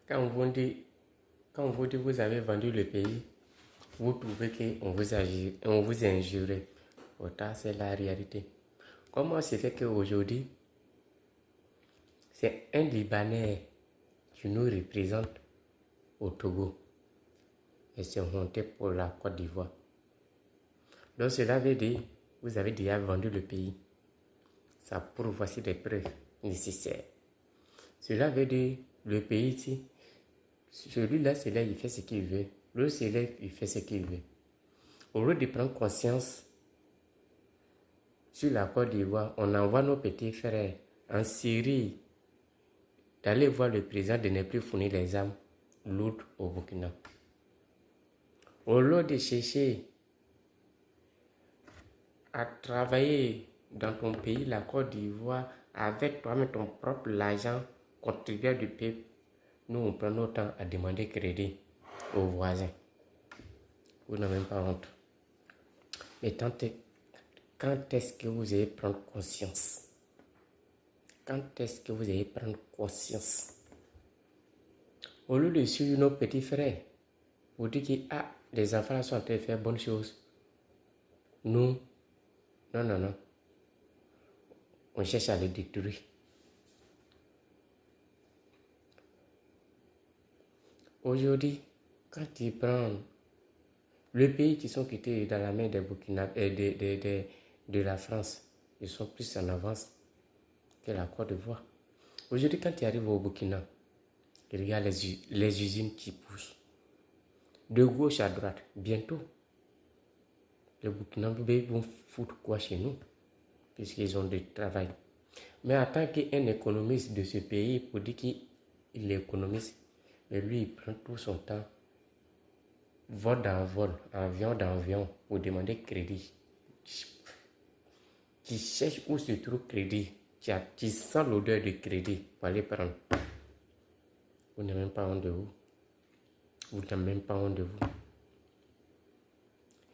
Quand vous dit, quand vous dit vous avez vendu le pays, vous trouvez qu'on vous injurait. Autant c'est la réalité. Comment c'est fait qu'aujourd'hui, c'est un Libanais qui nous représente au Togo et c'est honté pour la Côte d'Ivoire. Donc cela veut dire, vous avez déjà vendu le pays. Ça prouve, voici des preuves nécessaires. Cela veut dire, le pays ici, celui-là, c'est là, il fait ce qu'il veut. L'autre, c'est là, il fait ce qu'il veut. Au lieu de prendre conscience sur la Côte d'Ivoire, on envoie nos petits frères en Syrie d'aller voir le président de ne plus fournir les armes lourdes au Burkina. Au lieu de chercher à travailler dans ton pays, la Côte d'Ivoire, avec toi-même ton propre argent, contribuable du peuple, nous on prend notre temps à demander crédit aux voisins. Vous n'avez même pas honte. Mais quand est-ce que vous allez prendre conscience? Quand est-ce que vous allez prendre conscience? Au lieu de suivre nos petits frères, vous dites que les enfants sont en train de faire bonnes choses. Nous, non. On cherche à les détruire. Aujourd'hui, quand tu prends les pays qui sont quittés dans la main des Burkina et de la France, ils sont plus en avance que la Côte d'Ivoire. Aujourd'hui, quand tu arrives au Burkina, regarde les usines qui poussent. De gauche à droite, bientôt, les Burkinabés vont foutre quoi chez nous, puisqu'ils ont du travail. Mais en tant qu'un économiste de ce pays, pour dire qu'il est économiste, mais lui, il prend tout son temps, vol dans vol, avion dans avion, pour demander crédit. Qui cherche où se trouve crédit, qui sent l'odeur du crédit pour aller prendre. Vous n'avez même pas honte de vous. Vous n'avez même pas honte de vous.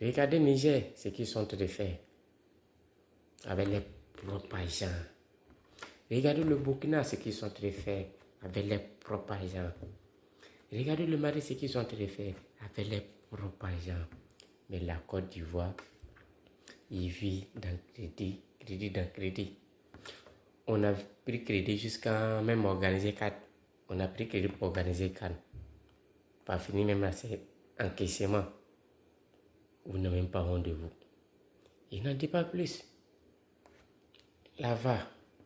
Regardez Niger, ce qu'ils sont en train de faire avec les propres agents. Regardez le Burkina, ce qu'ils sont en train de faire avec les propres agents. Regardez le Mali, ce qu'ils sont en train de faire avec les propres agents. Mais la Côte d'Ivoire, il vit dans crédit dans crédit. On a pris crédit jusqu'à même organiser 4. On a pris crédit pour organiser 4. Pas fini même à cet encaissement. Vous n'avez même pas honte de vous. Il n'en dit pas plus. Là-bas,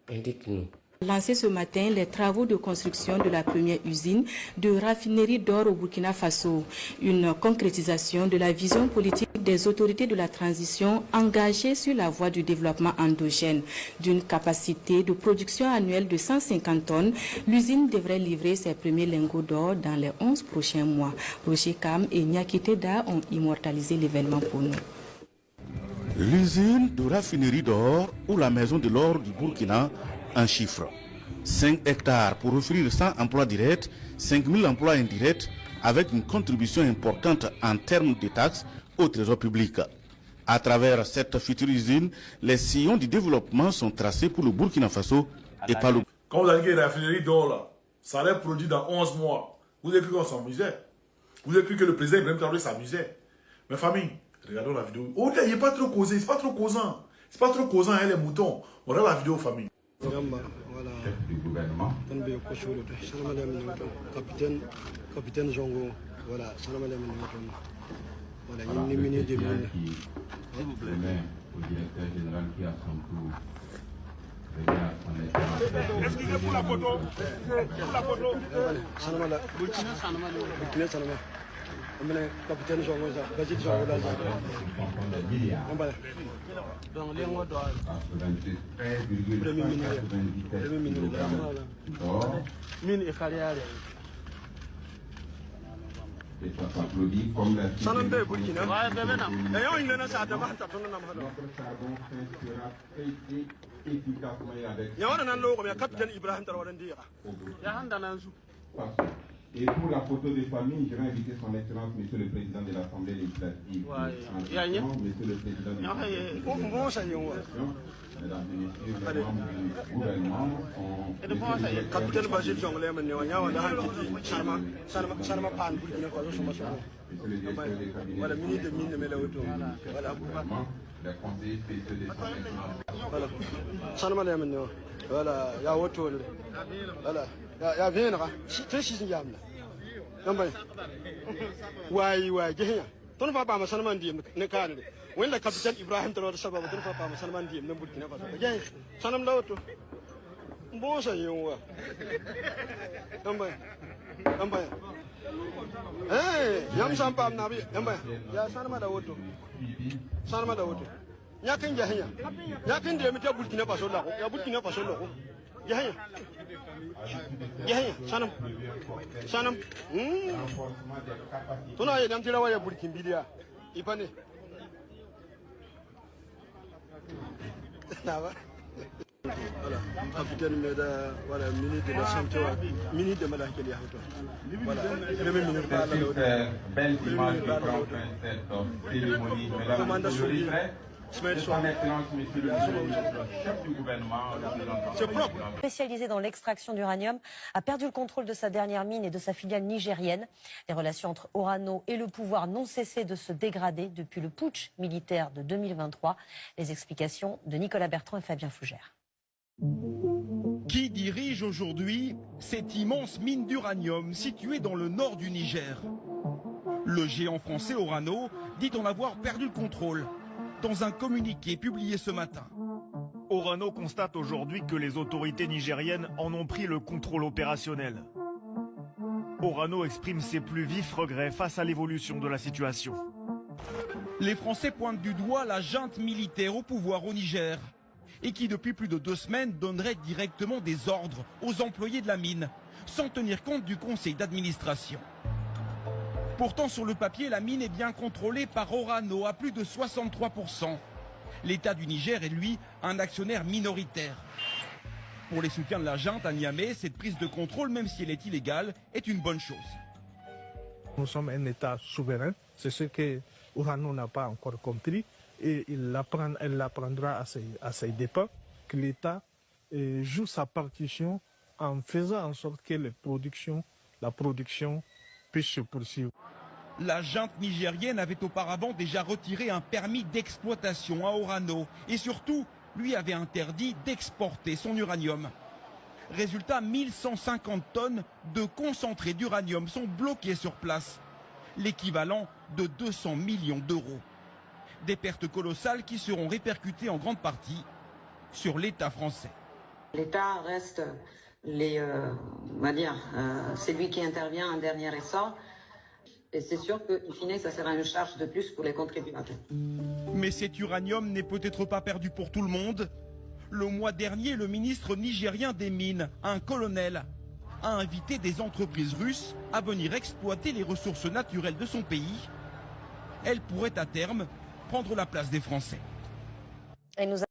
indique-nous. Lancé ce matin les travaux de construction de la première usine de raffinerie d'or au Burkina Faso. Une concrétisation de la vision politique des autorités de la transition engagées sur la voie du développement endogène. D'une capacité de production annuelle de 150 tonnes, l'usine devrait livrer ses premiers lingots d'or dans les 11 prochains mois. Roger Kam et Nyaki Teda ont immortalisé l'événement pour nous. L'usine de raffinerie d'or ou la maison de l'or du Burkina, un chiffre. 5 hectares pour offrir 100 emplois directs, 5000 emplois indirects, avec une contribution importante en termes de taxes au trésor public. À travers cette future usine, les sillons du développement sont tracés pour le Burkina Faso et pas le... Quand vous avez la raffinerie d'or là, ça allait produire dans 11 mois. Vous avez cru qu'on s'amusait. Vous avez cru que le président Ibrahim Traoré s'amusait. Mes familles, regardons la vidéo. Oh, il n'est pas trop causé, c'est pas trop causant. C'est pas trop causant, hein, les moutons. On regarde la vidéo, famille. Voilà. Chef du gouvernement. Capitaine Jongo. Voilà, voilà, Voilà, le président qui remet au directeur général qui a son tour. Excusez pour la photo. Pour la photo. Capitaine Jongo, Bajit Jongo, Donc, les mots d'or. 93,97 d'or. Mine et carrière. Et ça s'applaudit comme la Sanambe Burkina. Notre charbon sera traité efficacement avec Yawana Nando, capitaine Ibrahim Traoré. façon. Et pour la photo de famille, je vais inviter son Excellence, Monsieur le Président de l'Assemblée législative. Monsieur le Président de l'Assemblée. Mesdames et Messieurs, les membres du gouvernement sont... Capitaine Bajil Jonglé, mais on a voilà, ministre de mine, mais là, voilà, les conseillers spéciaux des voilà, voilà, il y a autre, voilà, il y a bien, très chiant, ouais, ton papa m'a seulement dit, ne canne. When le capitaine Ibrahim Traoré Sabah, ton papa m'a seulement dit, ne Burkina Faso. Bien, sanam l'autre. Bon, ça y est, ouais. Hey, yam sampa nabi, ya sanama da auto. Sanama da auto. Yakin jahanya. Yakin de meta Burkina Faso la, ya Burkina Faso la. Jahanya. Sanam. Tona ya damtira wa ya Burkina Bilia. Ipane. Voilà, capitaine Meda, voilà, ministre de la Santé, ministre de Malakeli. Voilà, le même ministre de la belle image qui prend cette cérémonie. Mesdames et messieurs, son Excellence, Monsieur le chef du gouvernement, spécialisé dans l'extraction d'uranium, a perdu le contrôle de sa dernière mine et de sa filiale nigérienne. Les relations entre Orano et le pouvoir n'ont cessé de se dégrader depuis le putsch militaire de 2023. Les explications de Nicolas Bertrand et Fabien Fougère. Qui dirige aujourd'hui cette immense mine d'uranium située dans le nord du Niger? Le géant français Orano dit en avoir perdu le contrôle. Dans un communiqué publié ce matin, Orano constate aujourd'hui que les autorités nigériennes en ont pris le contrôle opérationnel. Orano exprime ses plus vifs regrets face à l'évolution de la situation. Les Français pointent du doigt la junte militaire au pouvoir au Niger et qui depuis plus de 2 semaines donnerait directement des ordres aux employés de la mine sans tenir compte du conseil d'administration. Pourtant, sur le papier, la mine est bien contrôlée par Orano à plus de 63%. L'État du Niger est, lui, un actionnaire minoritaire. Pour les soutiens de la junte à Niamey, cette prise de contrôle, même si elle est illégale, est une bonne chose. Nous sommes un État souverain, c'est ce que Orano n'a pas encore compris et elle l'apprendra à ses dépens, que l'État joue sa partition en faisant en sorte que la production puisse se poursuivre. La junte nigérienne avait auparavant déjà retiré un permis d'exploitation à Orano et surtout lui avait interdit d'exporter son uranium. Résultat, 1150 tonnes de concentré d'uranium sont bloquées sur place, l'équivalent de 200 millions d'euros. Des pertes colossales qui seront répercutées en grande partie sur l'État français. L'État reste celui qui intervient en dernier ressort. Et c'est sûr qu'in fine, ça sera une charge de plus pour les contributeurs. Mais cet uranium n'est peut-être pas perdu pour tout le monde. Le mois dernier, le ministre nigérien des Mines, un colonel, a invité des entreprises russes à venir exploiter les ressources naturelles de son pays. Elles pourraient à terme prendre la place des Français. Et nous